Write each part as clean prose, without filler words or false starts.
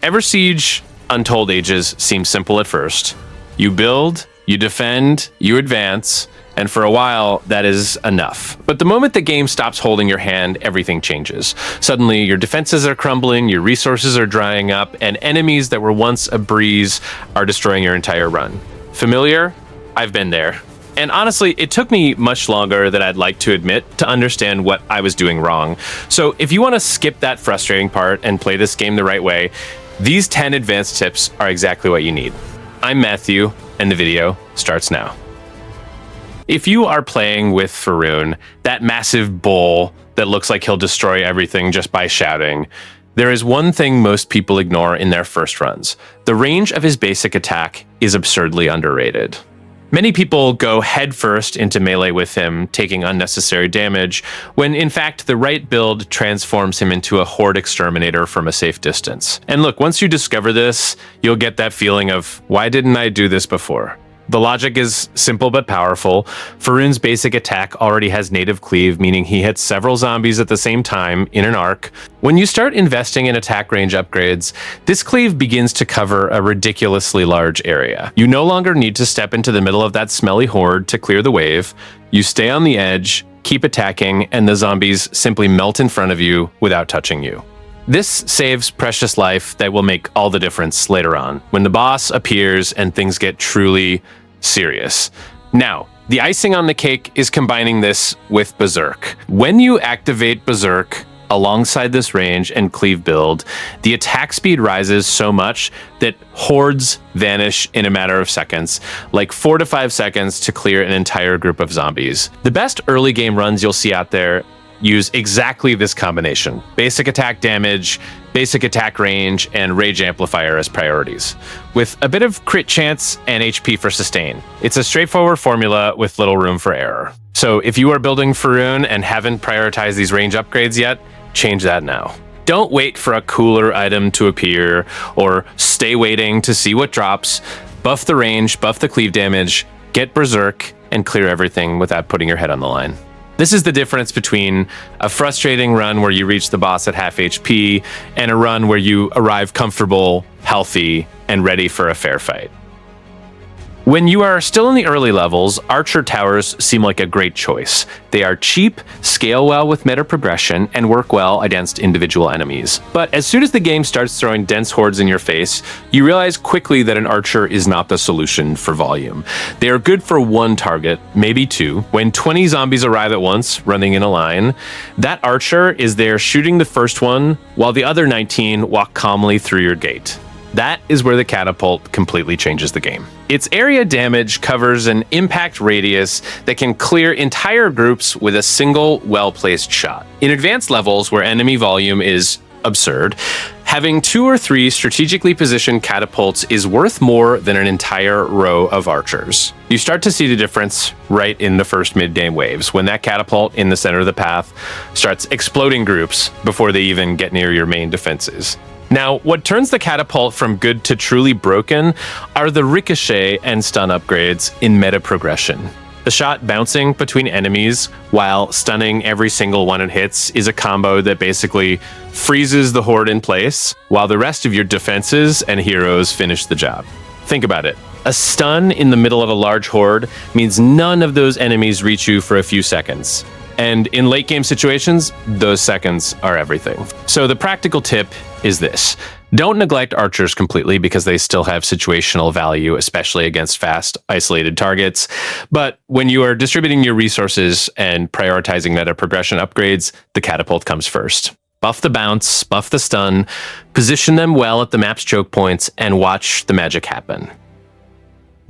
EverSiege Untold Ages seems simple at first. You build, you defend, you advance, and for a while, that is enough. But the moment the game stops holding your hand, everything changes. Suddenly, your defenses are crumbling, your resources are drying up, and enemies that were once a breeze are destroying your entire run. Familiar? I've been there. And honestly, it took me much longer than I'd like to admit to understand what I was doing wrong. So if you want to skip that frustrating part and play this game the right way, these 10 advanced tips are exactly what you need. I'm Matthew, and the video starts now. If you are playing with Faroon, that massive bull that looks like he'll destroy everything just by shouting, there is one thing most people ignore in their first runs. The range of his basic attack is absurdly underrated. Many people go headfirst into melee with him, taking unnecessary damage, when in fact the right build transforms him into a horde exterminator from a safe distance. And look, once you discover this, you'll get that feeling of, why didn't I do this before? The logic is simple but powerful. Faroon's basic attack already has native cleave, meaning he hits several zombies at the same time in an arc. When you start investing in attack range upgrades, this cleave begins to cover a ridiculously large area. You no longer need to step into the middle of that smelly horde to clear the wave. You stay on the edge, keep attacking, and the zombies simply melt in front of you without touching you. This saves precious life that will make all the difference later on, when the boss appears and things get truly serious. Now, the icing on the cake is combining this with Berserk. When you activate Berserk alongside this range and cleave build, the attack speed rises so much that hordes vanish in a matter of seconds, like 4 to 5 seconds to clear an entire group of zombies. The best early game runs you'll see out there use exactly this combination: basic attack damage, basic attack range, and rage amplifier as priorities, with a bit of crit chance and HP for sustain. It's a straightforward formula with little room for error. So if you are building Faroon and haven't prioritized these range upgrades yet, change that now. Don't wait for a cooler item to appear, or stay waiting to see what drops. Buff the range, buff the cleave damage, get Berserk, and clear everything without putting your head on the line. This is the difference between a frustrating run where you reach the boss at half HP and a run where you arrive comfortable, healthy, and ready for a fair fight. When you are still in the early levels, Archer Towers seem like a great choice. They are cheap, scale well with meta progression, and work well against individual enemies. But as soon as the game starts throwing dense hordes in your face, you realize quickly that an Archer is not the solution for volume. They are good for one target, maybe two. When 20 zombies arrive at once, running in a line, that Archer is there shooting the first one, while the other 19 walk calmly through your gate. That is where the catapult completely changes the game. Its area damage covers an impact radius that can clear entire groups with a single well-placed shot. In advanced levels where enemy volume is absurd, having 2 or 3 strategically positioned catapults is worth more than an entire row of archers. You start to see the difference right in the first mid-game waves, when that catapult in the center of the path starts exploding groups before they even get near your main defenses. Now, what turns the catapult from good to truly broken are the ricochet and stun upgrades in meta progression. The shot bouncing between enemies while stunning every single one it hits is a combo that basically freezes the horde in place, while the rest of your defenses and heroes finish the job. Think about it. A stun in the middle of a large horde means none of those enemies reach you for a few seconds. And in late game situations, those seconds are everything. So the practical tip is this: don't neglect archers completely, because they still have situational value, especially against fast, isolated targets. But when you are distributing your resources and prioritizing meta progression upgrades, the catapult comes first. Buff the bounce, buff the stun, position them well at the map's choke points, and watch the magic happen.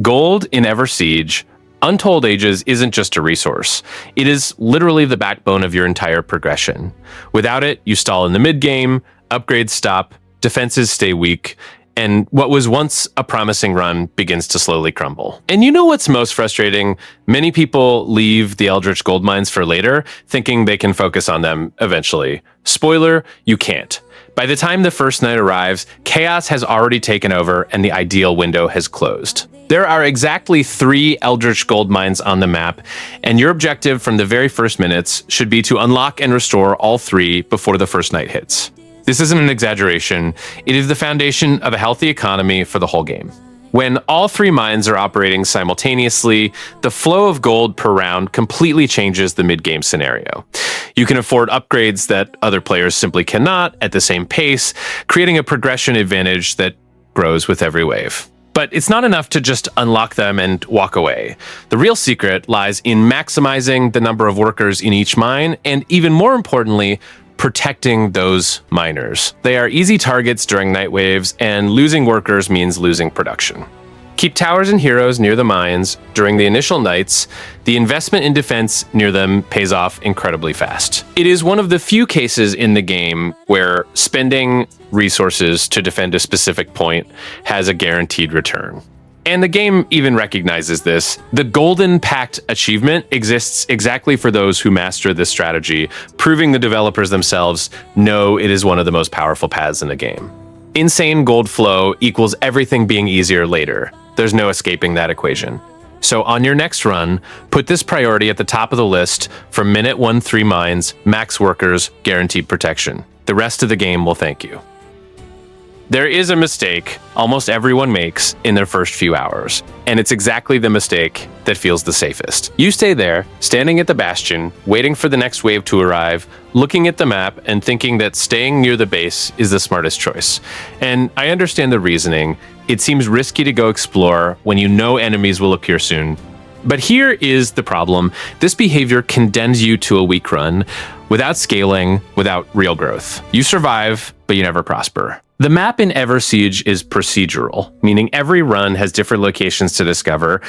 Gold in EverSiege Untold Ages isn't just a resource. It is literally the backbone of your entire progression. Without it, you stall in the mid-game, upgrades stop, defenses stay weak, and what was once a promising run begins to slowly crumble. And you know what's most frustrating? Many people leave the Eldritch Gold Mines for later, thinking they can focus on them eventually. Spoiler, you can't. By the time the first night arrives, chaos has already taken over and the ideal window has closed. There are exactly 3 Eldritch Gold Mines on the map, and your objective from the very first minutes should be to unlock and restore all 3 before the first night hits. This isn't an exaggeration. It is the foundation of a healthy economy for the whole game. When all three mines are operating simultaneously, the flow of gold per round completely changes the mid-game scenario. You can afford upgrades that other players simply cannot at the same pace, creating a progression advantage that grows with every wave. But it's not enough to just unlock them and walk away. The real secret lies in maximizing the number of workers in each mine, and even more importantly, protecting those miners. They are easy targets during night waves, and losing workers means losing production. Keep towers and heroes near the mines during the initial nights. The investment in defense near them pays off incredibly fast. It is one of the few cases in the game where spending resources to defend a specific point has a guaranteed return. And the game even recognizes this. The Golden Pact achievement exists exactly for those who master this strategy, proving the developers themselves know it is one of the most powerful paths in the game. Insane gold flow equals everything being easier later. There's no escaping that equation. So on your next run, put this priority at the top of the list for minute 1-3 mines, max workers, guaranteed protection. The rest of the game will thank you. There is a mistake almost everyone makes in their first few hours, and it's exactly the mistake that feels the safest. You stay there, standing at the bastion, waiting for the next wave to arrive, looking at the map and thinking that staying near the base is the smartest choice. And I understand the reasoning. It seems risky to go explore when you know enemies will appear soon. But here is the problem. This behavior condemns you to a weak run, without scaling, without real growth. You survive, but you never prosper. The map in EverSiege is procedural, meaning every run has different locations to discover,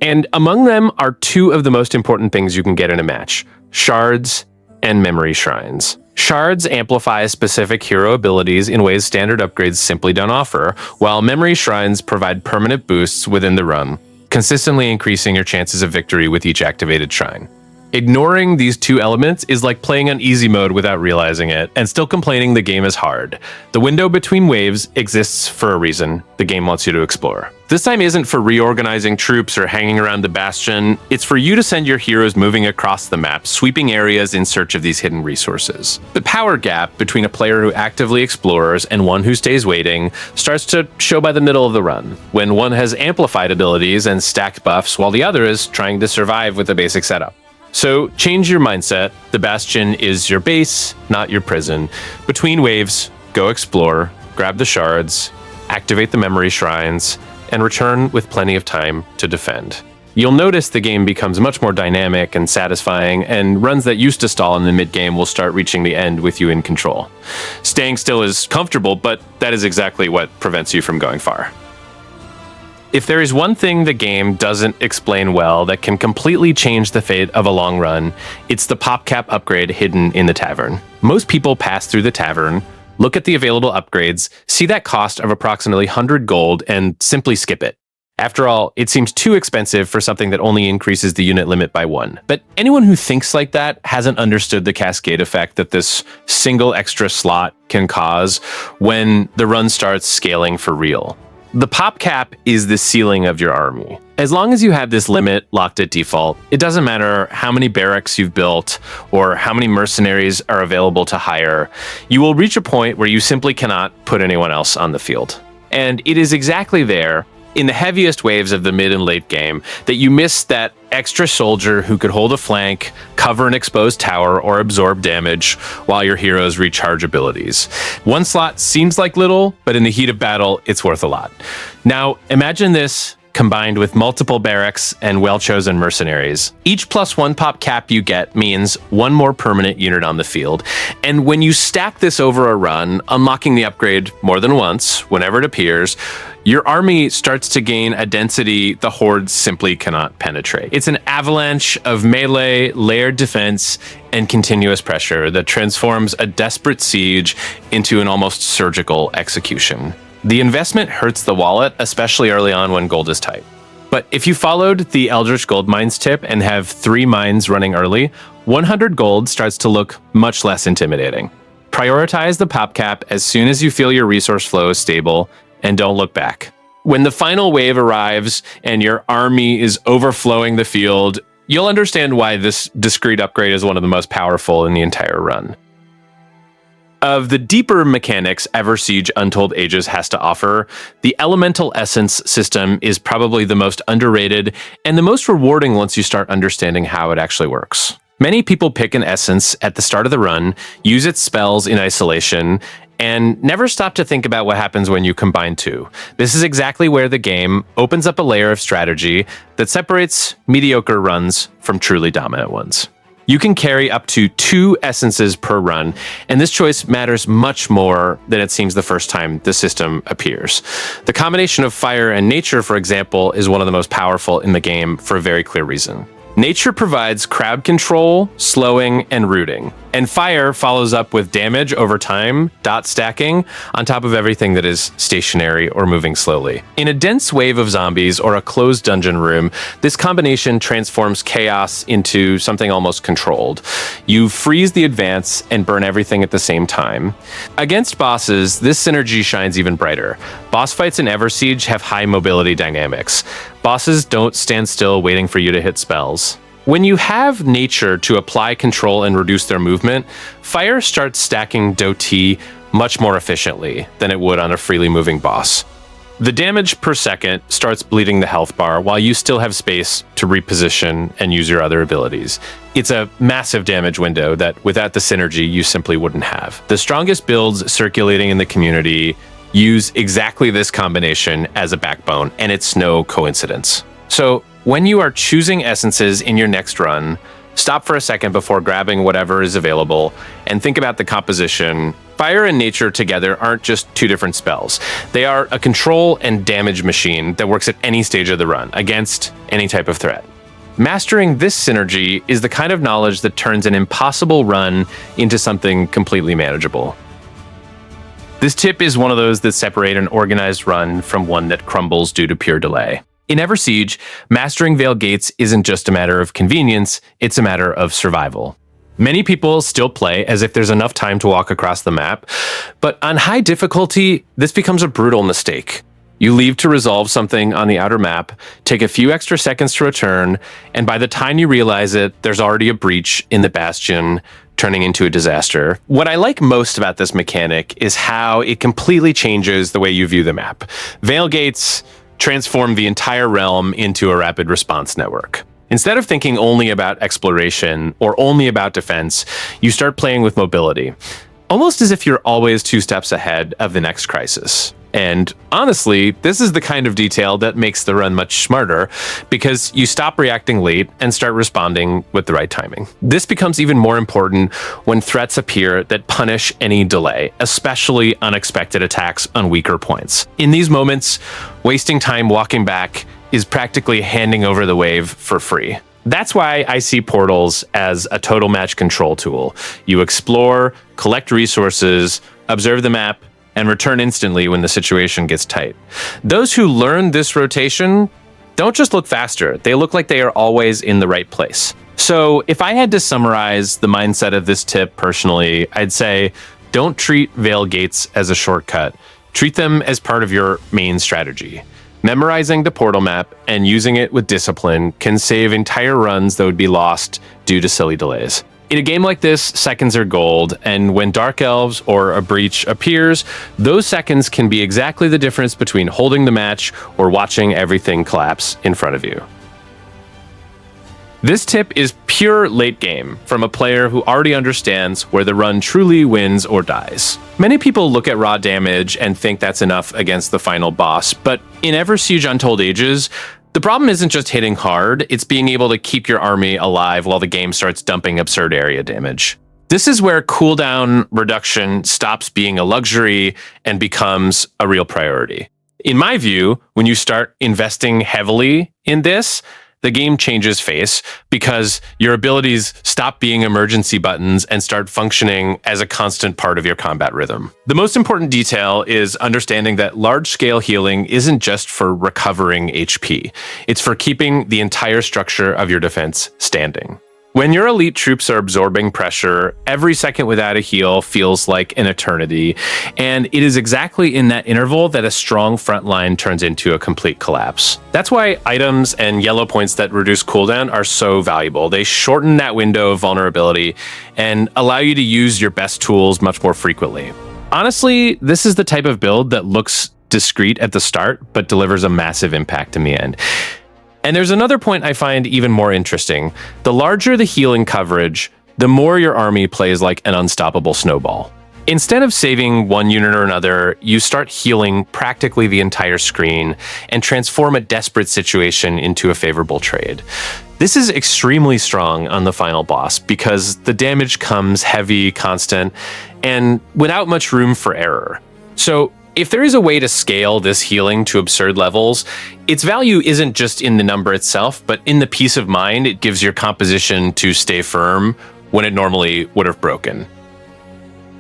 and among them are two of the most important things you can get in a match: shards and memory shrines. Shards amplify specific hero abilities in ways standard upgrades simply don't offer, while memory shrines provide permanent boosts within the run, consistently increasing your chances of victory with each activated shrine. Ignoring these two elements is like playing on easy mode without realizing it, and still complaining the game is hard. The window between waves exists for a reason. The game wants you to explore. This time isn't for reorganizing troops or hanging around the bastion. It's for you to send your heroes moving across the map, sweeping areas in search of these hidden resources. The power gap between a player who actively explores and one who stays waiting starts to show by the middle of the run, when one has amplified abilities and stacked buffs while the other is trying to survive with a basic setup. So change your mindset. The bastion is your base, not your prison. Between waves, go explore, grab the shards, activate the memory shrines, and return with plenty of time to defend. You'll notice the game becomes much more dynamic and satisfying, and runs that used to stall in the mid-game will start reaching the end with you in control. Staying still is comfortable, but that is exactly what prevents you from going far. If there is one thing the game doesn't explain well that can completely change the fate of a long run, it's the pop cap upgrade hidden in the tavern. Most people pass through the tavern, look at the available upgrades, see that cost of approximately 100 gold, and simply skip it. After all, it seems too expensive for something that only increases the unit limit by 1. But anyone who thinks like that hasn't understood the cascade effect that this single extra slot can cause when the run starts scaling for real. The pop cap is the ceiling of your army. As long as you have this limit locked at default, it doesn't matter how many barracks you've built or how many mercenaries are available to hire, you will reach a point where you simply cannot put anyone else on the field. And it is exactly there, in the heaviest waves of the mid and late game, that you miss that extra soldier who could hold a flank, cover an exposed tower, or absorb damage while your heroes recharge abilities. One slot seems like little, but in the heat of battle, it's worth a lot. Now, imagine this combined with multiple barracks and well-chosen mercenaries. Each +1 pop cap you get means one more permanent unit on the field. And when you stack this over a run, unlocking the upgrade more than once, whenever it appears, your army starts to gain a density the hordes simply cannot penetrate. It's an avalanche of melee, layered defense, and continuous pressure that transforms a desperate siege into an almost surgical execution. The investment hurts the wallet, especially early on when gold is tight. But if you followed the Eldritch Gold Mines tip and have 3 mines running early, 100 gold starts to look much less intimidating. Prioritize the pop cap as soon as you feel your resource flow is stable, and don't look back. When the final wave arrives and your army is overflowing the field, you'll understand why this discrete upgrade is one of the most powerful in the entire run. Of the deeper mechanics EverSiege Untold Ages has to offer, the Elemental Essence system is probably the most underrated and the most rewarding once you start understanding how it actually works. Many people pick an essence at the start of the run, use its spells in isolation, and never stop to think about what happens when you combine two. This is exactly where the game opens up a layer of strategy that separates mediocre runs from truly dominant ones. You can carry up to 2 essences per run, and this choice matters much more than it seems the first time the system appears. The combination of fire and nature, for example, is one of the most powerful in the game for a very clear reason. Nature provides crowd control, slowing, and rooting, and fire follows up with damage over time, dot stacking, on top of everything that is stationary or moving slowly. In a dense wave of zombies or a closed dungeon room, this combination transforms chaos into something almost controlled. You freeze the advance and burn everything at the same time. Against bosses, this synergy shines even brighter. Boss fights in EverSiege have high mobility dynamics. Bosses don't stand still waiting for you to hit spells. When you have nature to apply control and reduce their movement, fire starts stacking Doti much more efficiently than it would on a freely moving boss. The damage per second starts bleeding the health bar while you still have space to reposition and use your other abilities. It's a massive damage window that without the synergy you simply wouldn't have. The strongest builds circulating in the community use exactly this combination as a backbone, and it's no coincidence. So when you are choosing essences in your next run, stop for a second before grabbing whatever is available and think about the composition. Fire and nature together aren't just 2 different spells. They are a control and damage machine that works at any stage of the run, against any type of threat. Mastering this synergy is the kind of knowledge that turns an impossible run into something completely manageable. This tip is one of those that separate an organized run from one that crumbles due to pure delay. In EverSiege, mastering Veil Gates isn't just a matter of convenience, it's a matter of survival. Many people still play as if there's enough time to walk across the map, but on high difficulty, this becomes a brutal mistake. You leave to resolve something on the outer map, take a few extra seconds to return, and by the time you realize it, there's already a breach in the bastion, turning into a disaster. What I like most about this mechanic is how it completely changes the way you view the map. Veil Gates transform the entire realm into a rapid response network. Instead of thinking only about exploration or only about defense, you start playing with mobility, almost as if you're always 2 steps ahead of the next crisis. And honestly, this is the kind of detail that makes the run much smarter because you stop reacting late and start responding with the right timing. This becomes even more important when threats appear that punish any delay, especially unexpected attacks on weaker points. In these moments, wasting time walking back is practically handing over the wave for free. That's why I see portals as a total match control tool. You explore, collect resources, observe the map, and return instantly when the situation gets tight. Those who learn this rotation don't just look faster, they look like they are always in the right place. So if I had to summarize the mindset of this tip personally, I'd say don't treat Veil Gates as a shortcut. Treat them as part of your main strategy. Memorizing the portal map and using it with discipline can save entire runs that would be lost due to silly delays. In a game like this, seconds are gold, and when Dark Elves or a breach appears, those seconds can be exactly the difference between holding the match or watching everything collapse in front of you. This tip is pure late game from a player who already understands where the run truly wins or dies. Many people look at raw damage and think that's enough against the final boss, but in EverSiege Untold Ages, the problem isn't just hitting hard, it's being able to keep your army alive while the game starts dumping absurd area damage. This is where cooldown reduction stops being a luxury and becomes a real priority. In my view, when you start investing heavily in this, the game changes face because your abilities stop being emergency buttons and start functioning as a constant part of your combat rhythm. The most important detail is understanding that large-scale healing isn't just for recovering HP. It's for keeping the entire structure of your defense standing. When your elite troops are absorbing pressure, every second without a heal feels like an eternity, and it is exactly in that interval that a strong front line turns into a complete collapse. That's why items and yellow points that reduce cooldown are so valuable. They shorten that window of vulnerability and allow you to use your best tools much more frequently. Honestly, this is the type of build that looks discreet at the start, but delivers a massive impact in the end. And there's another point I find even more interesting. The larger the healing coverage, the more your army plays like an unstoppable snowball. Instead of saving one unit or another, you start healing practically the entire screen and transform a desperate situation into a favorable trade. This is extremely strong on the final boss because the damage comes heavy, constant, and without much room for error. So, if there is a way to scale this healing to absurd levels, its value isn't just in the number itself, but in the peace of mind it gives your composition to stay firm when it normally would have broken.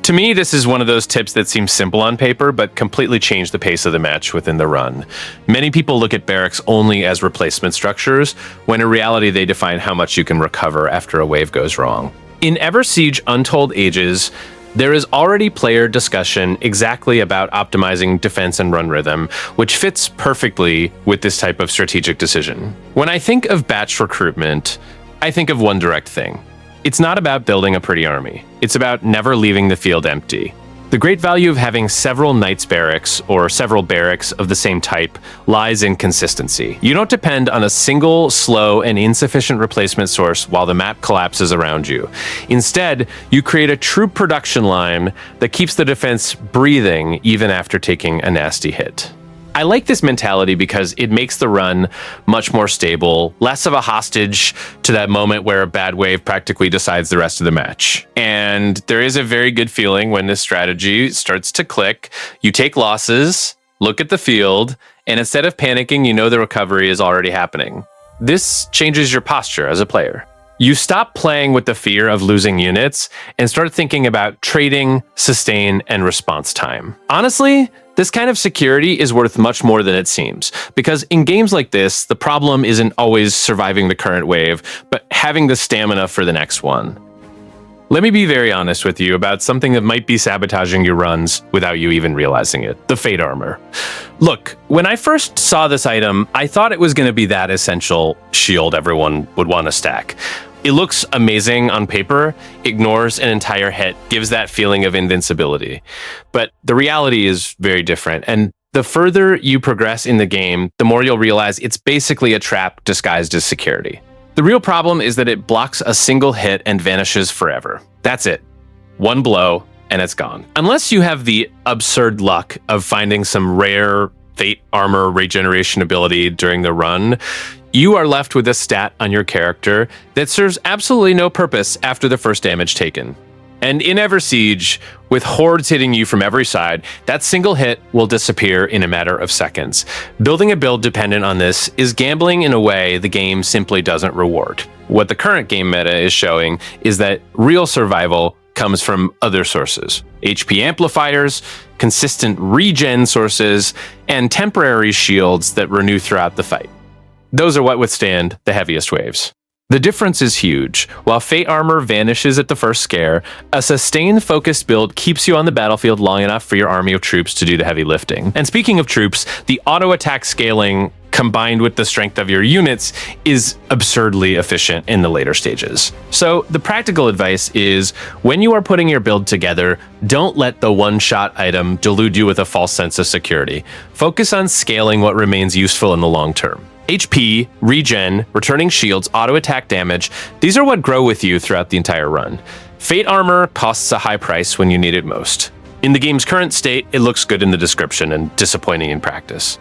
To me, this is one of those tips that seems simple on paper, but completely change the pace of the match within the run. Many people look at barracks only as replacement structures, when in reality they define how much you can recover after a wave goes wrong. In EverSiege Untold Ages, there is already player discussion exactly about optimizing defense and run rhythm, which fits perfectly with this type of strategic decision. When I think of batch recruitment, I think of one direct thing. It's not about building a pretty army. It's about never leaving the field empty. The great value of having several knights barracks or several barracks of the same type lies in consistency. You don't depend on a single, slow, and insufficient replacement source while the map collapses around you. Instead, you create a true production line that keeps the defense breathing even after taking a nasty hit. I like this mentality because it makes the run much more stable, less of a hostage to that moment where a bad wave practically decides the rest of the match. And there is a very good feeling when this strategy starts to click. You take losses, look at the field, and instead of panicking, you know the recovery is already happening. This changes your posture as a player. You stop playing with the fear of losing units and start thinking about trading, sustain, and response time. Honestly, this kind of security is worth much more than it seems, because in games like this, the problem isn't always surviving the current wave, but having the stamina for the next one. Let me be very honest with you about something that might be sabotaging your runs without you even realizing it: the Fate Armor. Look, when I first saw this item, I thought it was going to be that essential shield everyone would want to stack. It looks amazing on paper, ignores an entire hit, gives that feeling of invincibility. But the reality is very different, and the further you progress in the game, the more you'll realize it's basically a trap disguised as security. The real problem is that it blocks a single hit and vanishes forever. That's it. One blow, and it's gone. Unless you have the absurd luck of finding some rare Fate Armor regeneration ability during the run, you are left with a stat on your character that serves absolutely no purpose after the first damage taken. And in EverSiege, with hordes hitting you from every side, that single hit will disappear in a matter of seconds. Building a build dependent on this is gambling in a way the game simply doesn't reward. What the current game meta is showing is that real survival comes from other sources: HP amplifiers, consistent regen sources, and temporary shields that renew throughout the fight. Those are what withstand the heaviest waves. The difference is huge. While Fate Armor vanishes at the first scare, a sustained focused build keeps you on the battlefield long enough for your army of troops to do the heavy lifting. And speaking of troops, the auto attack scaling combined with the strength of your units is absurdly efficient in the later stages. So the practical advice is, when you are putting your build together, don't let the one-shot item delude you with a false sense of security. Focus on scaling what remains useful in the long term. HP, regen, returning shields, auto-attack damage, these are what grow with you throughout the entire run. Fate Armor costs a high price when you need it most. In the game's current state, it looks good in the description and disappointing in practice.